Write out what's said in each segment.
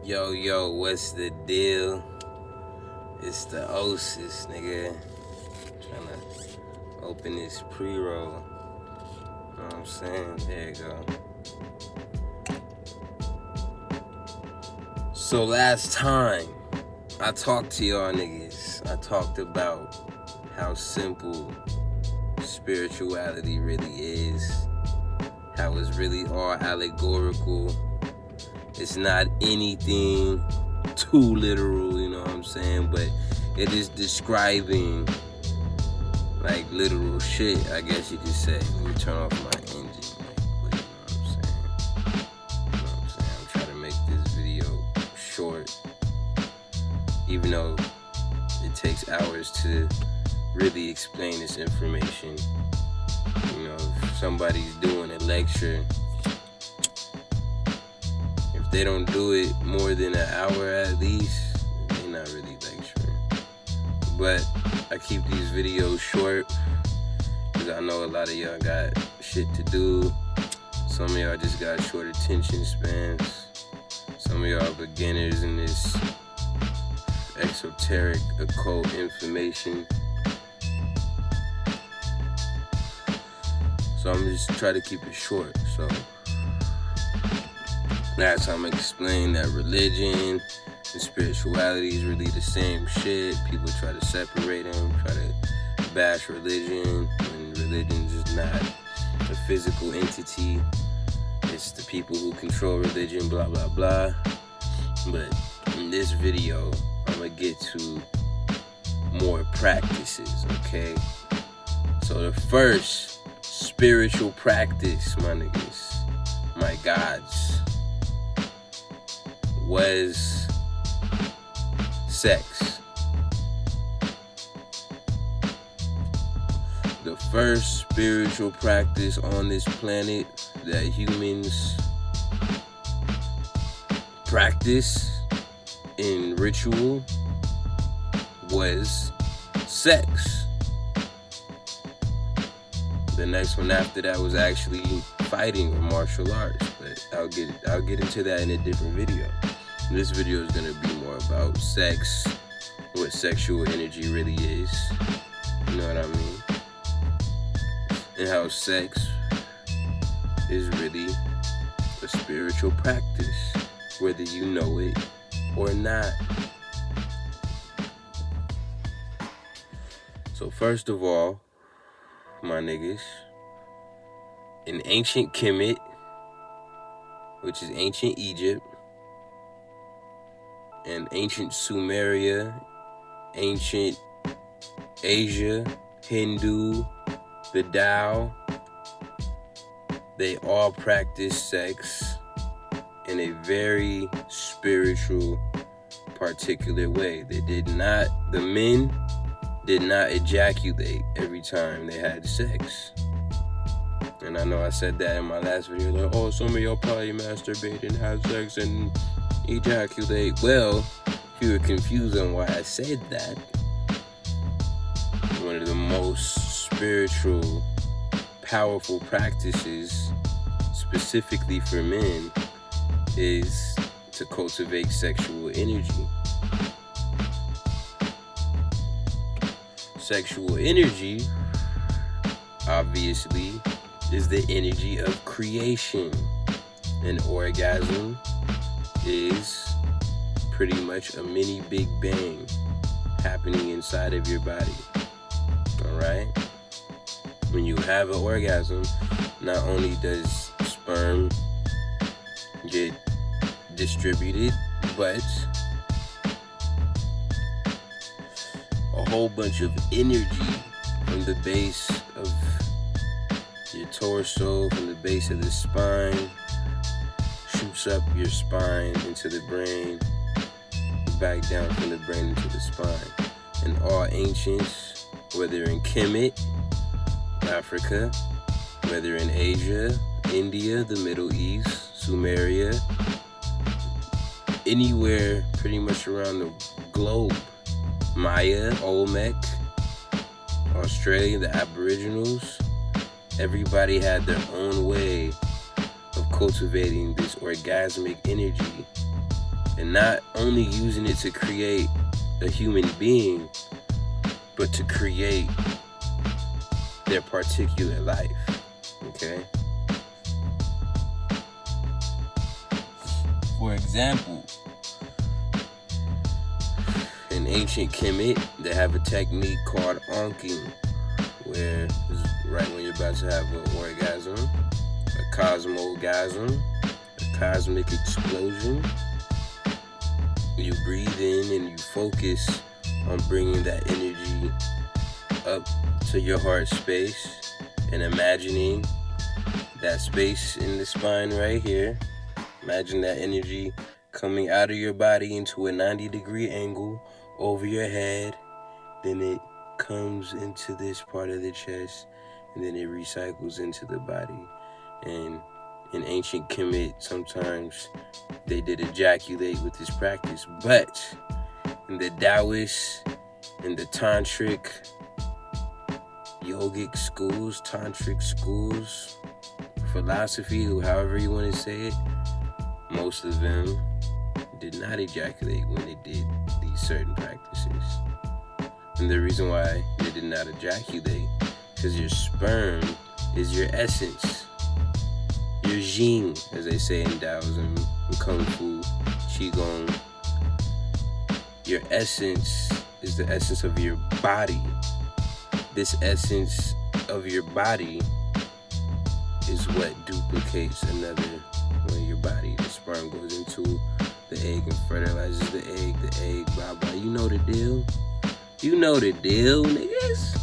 Yo, what's the deal? It's the Osis, nigga. Trying to open this pre-roll. Know what I'm saying? There you go. So last time I talked to y'all niggas, I talked about how simple spirituality really is. How it's really all allegorical. It's not anything too literal, you know what I'm saying? But it is describing like literal shit, I guess you could say. Let me turn off my engine. Like, you know what I'm saying? I'm trying to make this video short, even though it takes hours to really explain this information. You know, if somebody's doing a lecture, if they don't do it more than an hour at least, they're not really lecturing. But I keep these videos short because I know a lot of y'all got shit to do. Some of y'all just got short attention spans. Some of y'all beginners in this exoteric occult information. So I'm just trying to keep it short. So last time I explained that religion and spirituality is really the same shit. People try to separate them, try to bash religion, when religion is not a physical entity. It's the people who control religion, blah, blah, blah. But in this video, I'm gonna get to more practices, okay? So the first spiritual practice, my niggas, my gods, was sex. The first spiritual practice on this planet that humans practice in ritual was sex. The next one after that was actually fighting or martial arts, but I'll get into that in a different video. This video is gonna be more about sex, what sexual energy really is, you know what I mean? And how sex is really a spiritual practice, whether you know it or not. So first of all, my niggas, in ancient Kemet, which is ancient Egypt, and ancient Sumeria, ancient Asia, Hindu, the Tao, they all practice sex in a very spiritual, particular way. The men did not ejaculate every time they had sex. And I know I said that in my last video, like, oh, some of y'all probably masturbate and have sex and ejaculate. Well, if you were confused on why I said that, one of the most spiritual, powerful practices, specifically for men, is to cultivate sexual energy. Sexual energy, obviously, is the energy of creation. An orgasm is pretty much a mini Big Bang happening inside of your body. Alright? When you have an orgasm, not only does sperm get distributed, but a whole bunch of energy from the base of your torso, from the base of the spine, shoots up your spine into the brain, back down from the brain into the spine. And all ancients, whether in Kemet, Africa, whether in Asia, India, the Middle East, Sumeria, anywhere pretty much around the globe, Maya, Olmec, Australia, the Aboriginals, everybody had their own way of cultivating this orgasmic energy. And and not only using it to create a human being, but to create their particular life. Okay? For example, in ancient Kemet, they have a technique called onking, where right when you're about to have an orgasm, a cosmogasm, a cosmic explosion, you breathe in and you focus on bringing that energy up to your heart space and imagining that space in the spine right here. Imagine that energy coming out of your body into a 90-degree angle over your head. Then it comes into this part of the chest, and then it recycles into the body. And in ancient Kemet, sometimes they did ejaculate with this practice. But in the Taoist, in the tantric yogic schools, tantric schools, philosophy, however you want to say it, most of them did not ejaculate when they did these certain practices. And the reason why they did not ejaculate, because your sperm is your essence, your jing, as they say in Taoism, in Kung Fu, Qigong. Your essence is the essence of your body. This essence of your body is what duplicates another one of your body. The sperm goes into the egg and fertilizes the egg, blah, blah. You know the deal? You know the deal, niggas.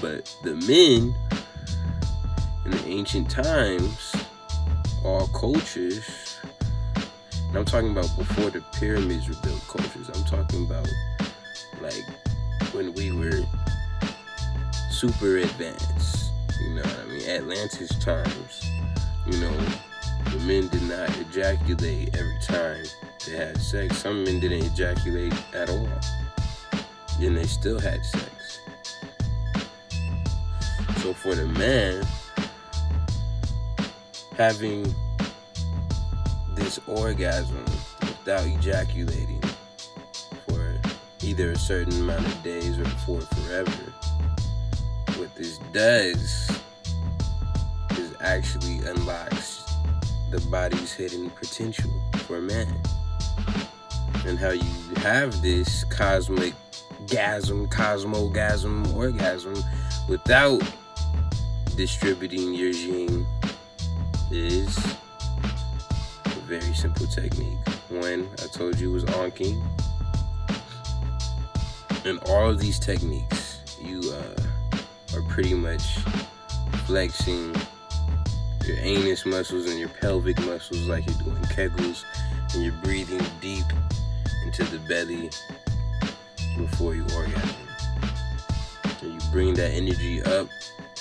But the men in the ancient times, all cultures, and I'm talking about before the pyramids were built cultures. I'm talking about like when we were super advanced, you know what I mean? Atlantis times, you know, the men did not ejaculate every time they had sex. Some men didn't ejaculate at all, and they still had sex. So for the man, having this orgasm without ejaculating for either a certain amount of days or for forever, what this does is actually unlocks the body's hidden potential for a man. And how you have this cosmic cosmogasm, orgasm without distributing your gene is a very simple technique. One, I told you, was onking. And all of these techniques, you are pretty much flexing your anus muscles and your pelvic muscles like you're doing kegels, and you're breathing deep into the belly before you orgasm. And you bring that energy up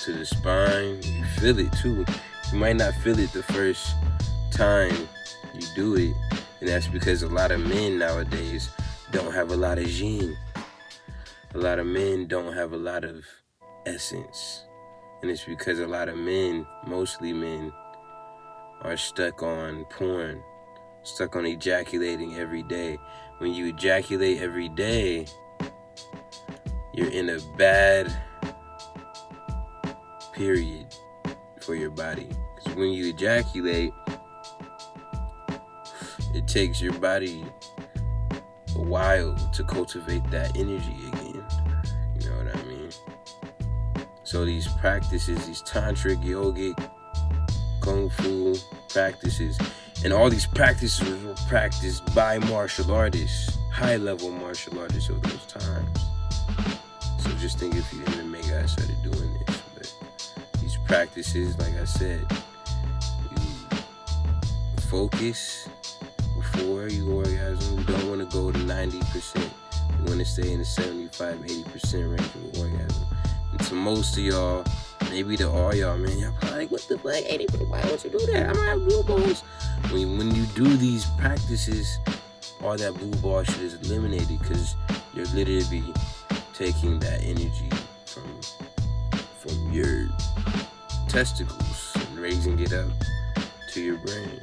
to the spine. You feel it too. You might not feel it the first time you do it, and that's because a lot of men nowadays don't have a lot of gene. A lot of men don't have a lot of essence. And it's because a lot of men, mostly men, are stuck on porn, stuck on ejaculating every day. When you ejaculate every day, you're in a bad period for your body. Because when you ejaculate, it takes your body a while to cultivate that energy again. You know what I mean? So these practices, these tantric, yogic, kung fu practices, and all these practices were practiced by martial artists, high-level martial artists of those times. So just think if you MMA guys started doing this. But these practices, like I said, you focus before you orgasm. You don't want to go to 90%. You want to stay in the 75-80% range of orgasm. And to most of y'all, maybe to all y'all, man, y'all probably like, what the fuck, 80%? Why would you do that? I'm gonna have blue balls. When you do these practices, all that blue ball shit is eliminated because you're literally taking that energy from your testicles and raising it up to your brain.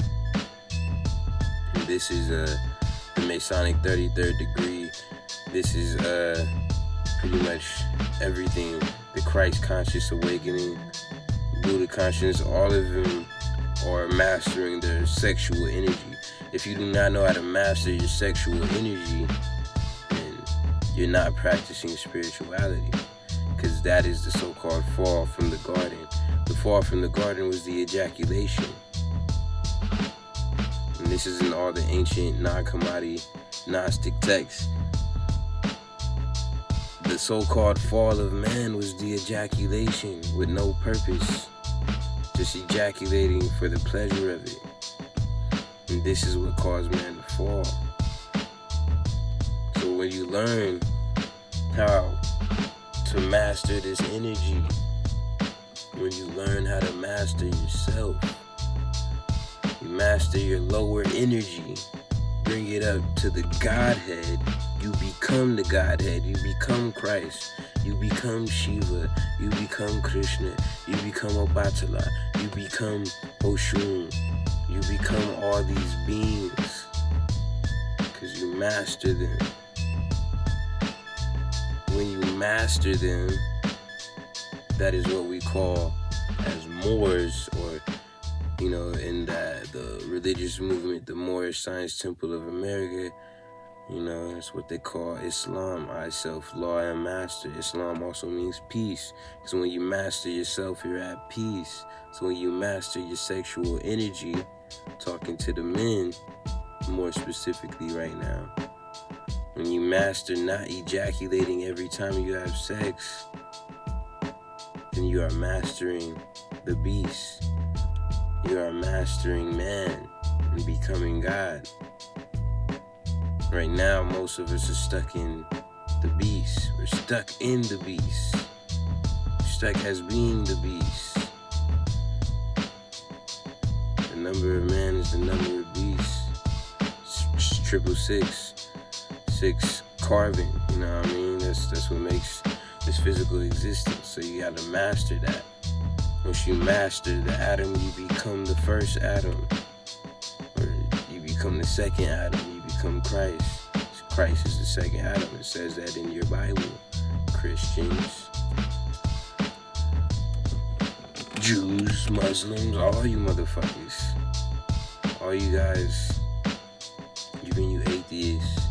this is the Masonic 33rd degree. This is pretty much everything. The Christ conscious awakening, Buddha conscious, all of them are mastering their sexual energy. If you do not know how to master your sexual energy, then you're not practicing spirituality, because that is the so-called fall from the garden. The fall from the garden was the ejaculation. And this is in all the ancient non-commodity Gnostic texts. The so-called fall of man was the ejaculation with no purpose, just ejaculating for the pleasure of it. And this is what caused man to fall. So when you learn how to master this energy, when you learn how to master yourself, you master your lower energy, bring it up to the Godhead, you become the Godhead, you become Christ, you become Shiva, you become Krishna, you become Obatala, you become Oshun, you become all these beings, because you master them. When you master them, that is what we call as Moors, or in the religious movement, the Moorish Science Temple of America, that's what they call Islam. I, self, law, and master. Islam also means peace, because when you master yourself, you're at peace. So when you master your sexual energy, talking to the men more specifically right now, when you master not ejaculating every time you have sex, then you are mastering the beast. You are mastering man and becoming God. Right now, most of us are stuck in the beast. We're stuck in the beast. We're stuck as being the beast. The number of man is the number of beasts. It's 666. 6 carbon. You know what I mean? That's what makes this physical existence. So you gotta master that. Once you master the atom, you become the first atom. Or you become the second atom. You become Christ. Christ is the second atom. It says that in your Bible. Christians, Jews, Muslims, all you motherfuckers. All you guys, even you atheists,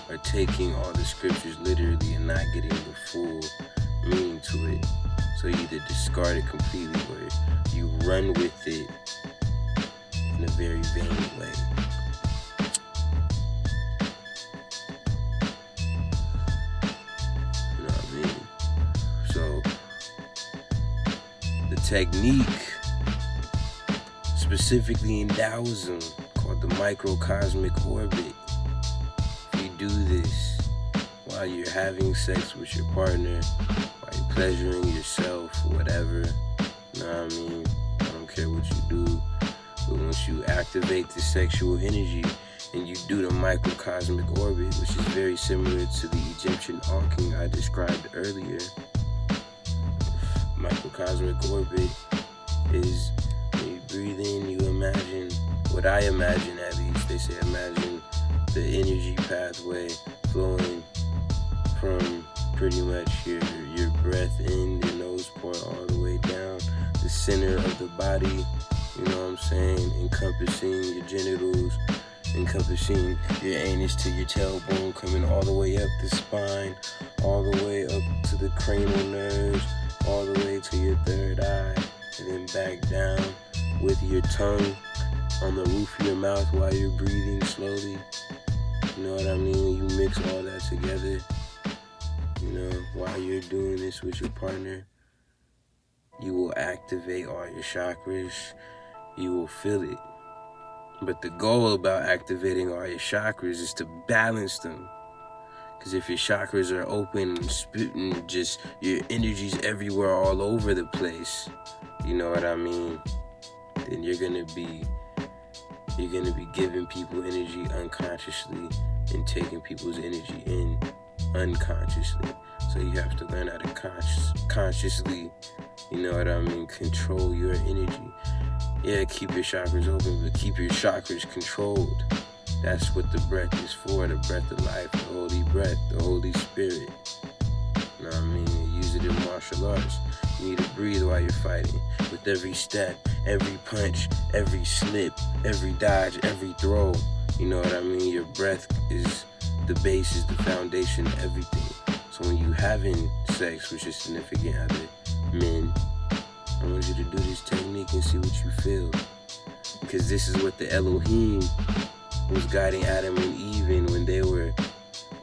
are taking all the scriptures literally and not getting the full meaning to it. So you either discard it completely or you run with it in a very vain way. You know what I mean? So the technique, specifically in Taoism, called the microcosmic orbit, if you do this while you're having sex with your partner, pleasuring yourself, whatever, you know what I mean? I don't care what you do, but once you activate the sexual energy and you do the microcosmic orbit, which is very similar to the Egyptian arcing I described earlier. Microcosmic orbit is when you breathe in, you imagine, what I imagine at least, they say imagine the energy pathway flowing from pretty much your breath in, your nose part all the way down the center of the body, you know what I'm saying, encompassing your genitals, encompassing your anus to your tailbone, coming all the way up the spine, all the way up to the cranial nerves, all the way to your third eye, and then back down with your tongue on the roof of your mouth while you're breathing slowly. You know what I mean? You mix all that together. While you're doing this with your partner, you will activate all your chakras. You will feel it. But the goal about activating all your chakras is to balance them. Because if your chakras are open and spitting, just your energy's everywhere all over the place, you know what I mean? Then you're gonna be giving people energy unconsciously and taking people's energy in unconsciously. So you have to learn how to consciously, you know what I mean, control your energy. Yeah, keep your chakras open, but keep your chakras controlled. That's what the breath is for, the breath of life, the holy breath, the Holy Spirit. You know what I mean? You use it in martial arts. You need to breathe while you're fighting. With every step, every punch, every slip, every dodge, every throw. You know what I mean? Your breath is the basis, the foundation of everything. So when you having sex with your significant other, men, I want you to do this technique and see what you feel. Because this is what the Elohim was guiding Adam and Eve in when they were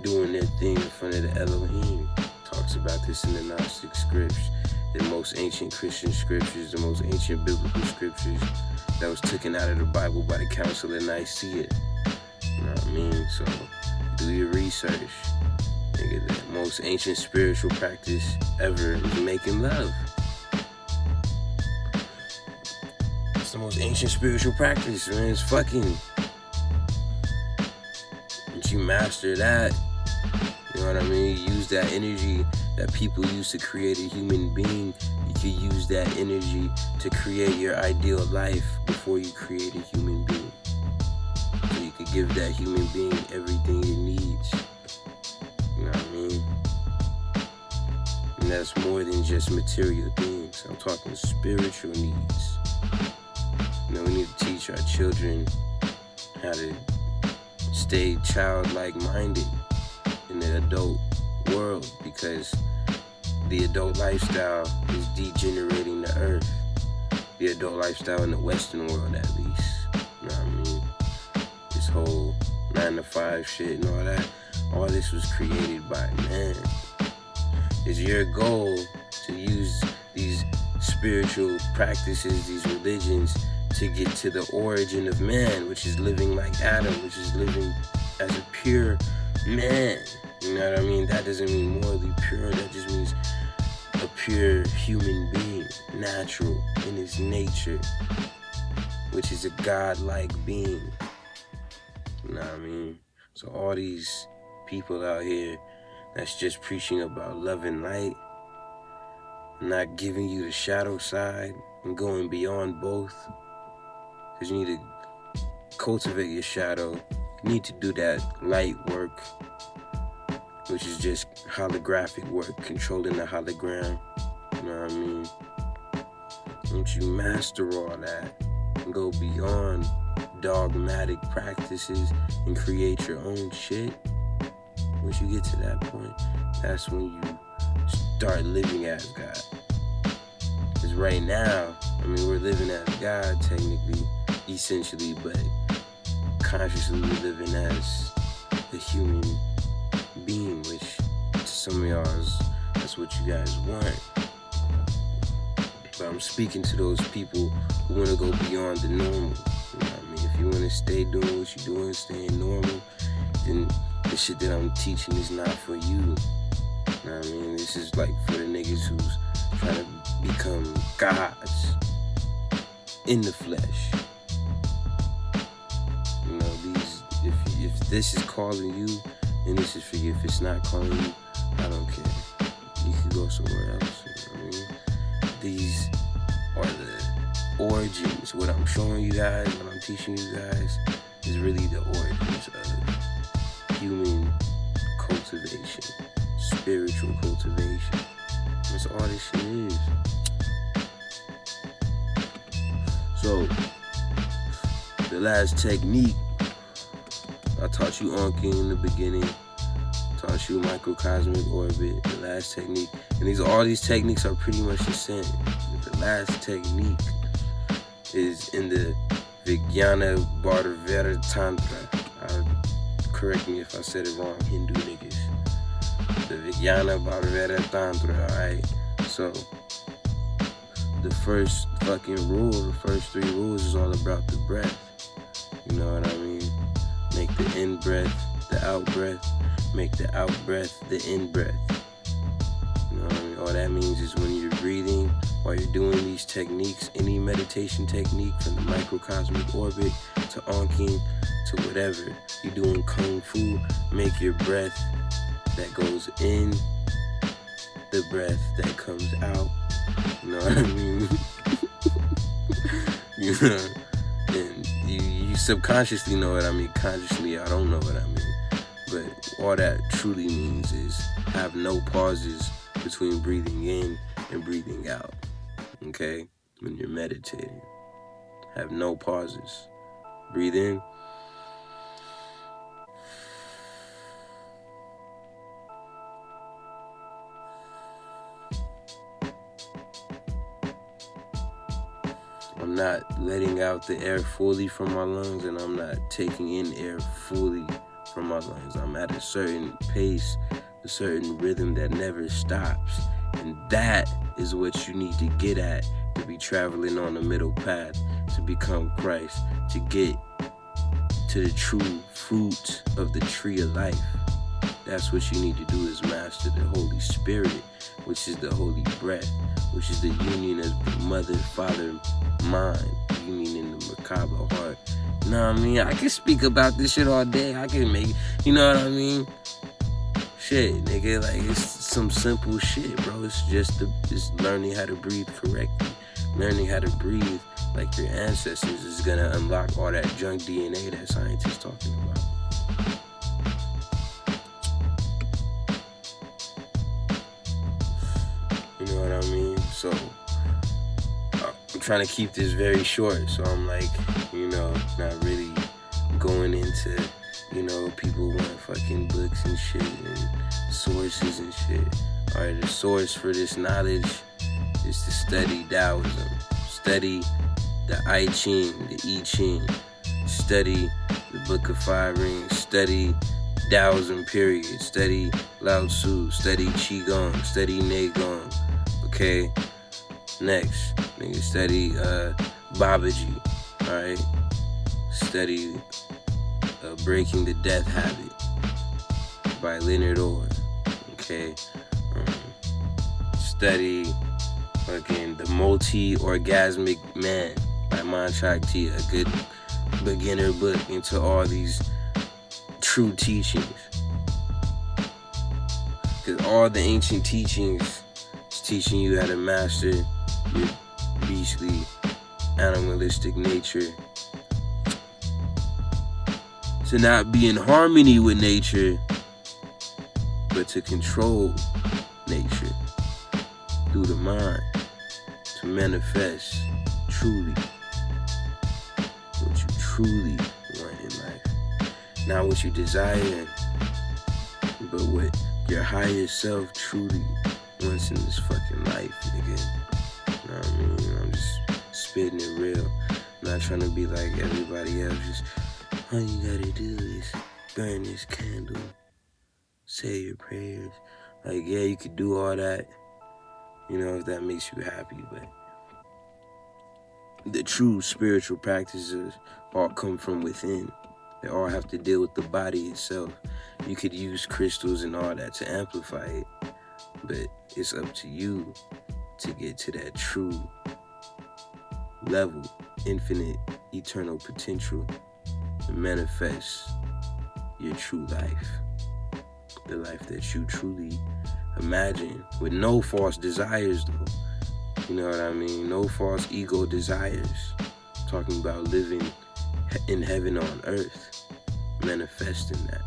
doing their thing in front of the Elohim. Talks about this in the Gnostic scripts, the most ancient Christian scriptures, the most ancient biblical scriptures that was taken out of the Bible by the Council of Nicaea. You know what I mean? So do your research. Nigga, the most ancient spiritual practice ever is making love. It's the most ancient spiritual practice, man. It's fucking. Once you master that, you know what I mean? You use that energy that people use to create a human being. You can use that energy to create your ideal life before you create a human being. So you could give that human being everything it needs. You know what I mean? And that's more than just material things. I'm talking spiritual needs. You know, we need to teach our children how to stay childlike minded in the adult world, because the adult lifestyle is degenerating the earth. The adult lifestyle in the Western world, at least. You know what I mean? This whole 9 to 5 shit and all that. All this was created by man. It's your goal to use these spiritual practices, these religions, to get to the origin of man, which is living like Adam, which is living as a pure man. You know what I mean? That doesn't mean morally pure. That just means a pure human being, natural in his nature, which is a godlike being. You know what I mean? So all these people out here that's just preaching about love and light, not giving you the shadow side and going beyond both, because you need to cultivate your shadow. You need to do that light work, which is just holographic work, controlling the hologram. You know what I mean? Once you master all that and go beyond dogmatic practices and create your own shit, once you get to that point, that's when you start living as God. Because right now, I mean, we're living as God technically, essentially, but consciously we're living as a human being, which to some of y'all, that's what you guys want. But I'm speaking to those people who want to go beyond the normal. You know what I mean? If you want to stay doing what you're doing, staying normal, then the shit that I'm teaching is not for you. You know what I mean? This is like for the niggas who's trying to become gods in the flesh. You know, these, if this is calling you, then this is for you. If it's not calling you, I don't care. You can go somewhere else. You know what I mean? These are the origins. What I'm showing you guys, what I'm teaching you guys, is really the origins of human cultivation, spiritual cultivation. That's all this shit is. So, the last technique, I taught you Anki in the beginning, taught you microcosmic orbit, the last technique. And all these techniques are pretty much the same. But the last technique is in the Vijnana Bhartaveda Tantra. Correct me if I said it wrong, Hindu niggas. The Vijnana Bhartaveda Tantra, alright? So, the first fucking rule, the first 3 rules is all about the breath. You know what I mean? Make the in breath the out breath. Make the out breath the in breath. You know what I mean? All that means is when you're breathing, while you're doing these techniques, any meditation technique from the microcosmic orbit to Anki to whatever, you're doing Kung Fu, make your breath that goes in the breath that comes out. You know what I mean? You know? And you subconsciously know what I mean. Consciously, I don't know what I mean. But all that truly means is have no pauses between breathing in and breathing out. Okay? When you're meditating, have no pauses. Breathe in. I'm not letting out the air fully from my lungs, and I'm not taking in air fully from my lungs. I'm at a certain pace, a certain rhythm that never stops. And that is what you need to get at to be traveling on the middle path, to become Christ, to get to the true fruit of the tree of life. That's what you need to do, is master the Holy Spirit, which is the holy breath, which is the union of the mother, father, mind, union in the macabre heart. You know what I mean? I can speak about this shit all day. I can make, you know what I mean? Shit, nigga, like, it's some simple shit, bro. It's just learning how to breathe correctly. Learning how to breathe like your ancestors is gonna unlock all that junk DNA that scientists talking about. You know what I mean? So I'm trying to keep this very short. So I'm like, you know, not really going into, you know, people want fucking books and shit and sources and shit. Alright, the source for this knowledge is to study Taoism. Study the I Ching, the I Ching. Study the Book of Five Rings. Study Taoism, period. Study Lao Tzu. Study Qigong. Study Neigong. Okay? Next, nigga, study Babaji. Alright? Study Breaking the Death Habit by Leonard Orr. Okay? Study fucking The Multi-Orgasmic Man by Manchak Tia, a good beginner book into all these true teachings. Because all the ancient teachings is teaching you how to master your beastly, animalistic nature, to not be in harmony with nature, but to control nature through the mind, to manifest truly what you truly want in life. Not what you desire, but what your higher self truly wants in this fucking life, nigga. You know what I mean? I'm just spitting it real. I'm not trying to be like everybody else. Just, all you gotta do is burn this candle, say your prayers. Like, yeah, you could do all that, you know, if that makes you happy, but the true spiritual practices all come from within. They all have to deal with the body itself. You could use crystals and all that to amplify it, but it's up to you to get to that true level, infinite, eternal potential, and manifest your true life. The life that you truly imagine, with no false desires, though. You know what I mean? No false ego desires. I'm talking about living in heaven on earth, manifesting that.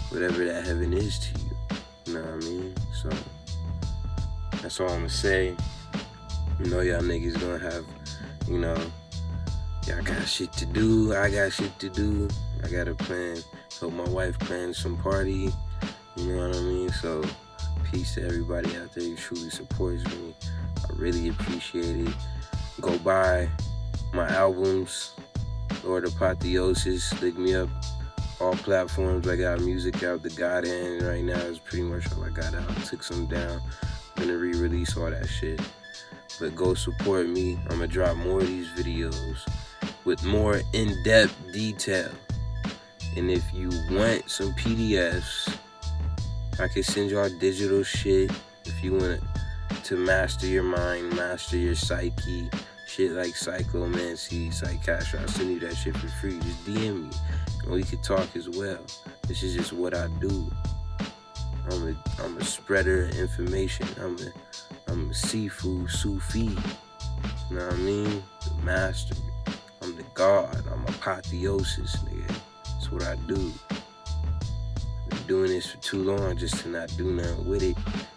Whatever that heaven is to you. You know what I mean? So, that's all I'm gonna say. You know, y'all niggas gonna have, you know, y'all got shit to do. I got shit to do. I got a plan. Help my wife plan some party. You know what I mean? So, peace to everybody out there who truly supports me. I really appreciate it. Go buy my albums, Lord Apotheosis. Look me up all platforms. I got music out. The God Hand right now is pretty much all I got out. Took some down. I'm gonna re-release all that shit. But go support me. I'm gonna drop more of these videos with more in-depth detail. And if you want some PDFs, I can send y'all digital shit. If you want to master your mind, master your psyche, shit like psychomancy, psychiatry, I'll send you that shit for free. Just DM me, and we could talk as well. This is just what I do. I'm a spreader of information. I'm a seafood Sufi. You know what I mean? The master. I'm the God. I'm Apotheosis, nigga. That's what I do. Been doing this for too long just to not do nothing with it.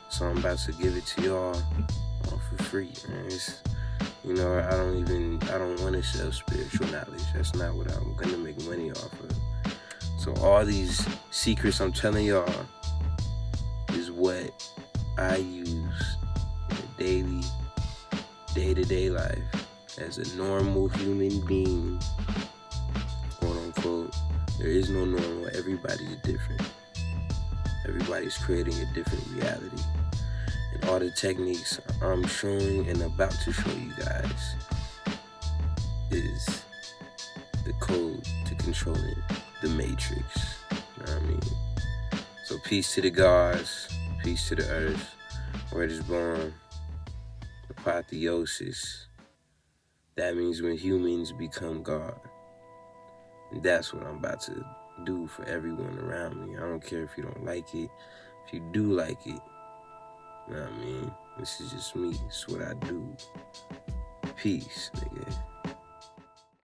So I'm about to give it to y'all all for free, man. I don't want to sell spiritual knowledge. That's not what I'm gonna make money off of. So all these secrets I'm telling y'all is what I use in a daily, day-to-day life as a normal human being, quote unquote. There is no normal. Everybody is different. Everybody's creating a different reality. And all the techniques I'm showing and about to show you guys is the code to controlling the matrix. You know what I mean? So peace to the gods, peace to the earth, where it is born, apotheosis. That means when humans become God. And that's what I'm about to do for everyone around me. I don't care if you don't like it. If you do like it, you know what I mean? This is just me. It's what I do. Peace, nigga.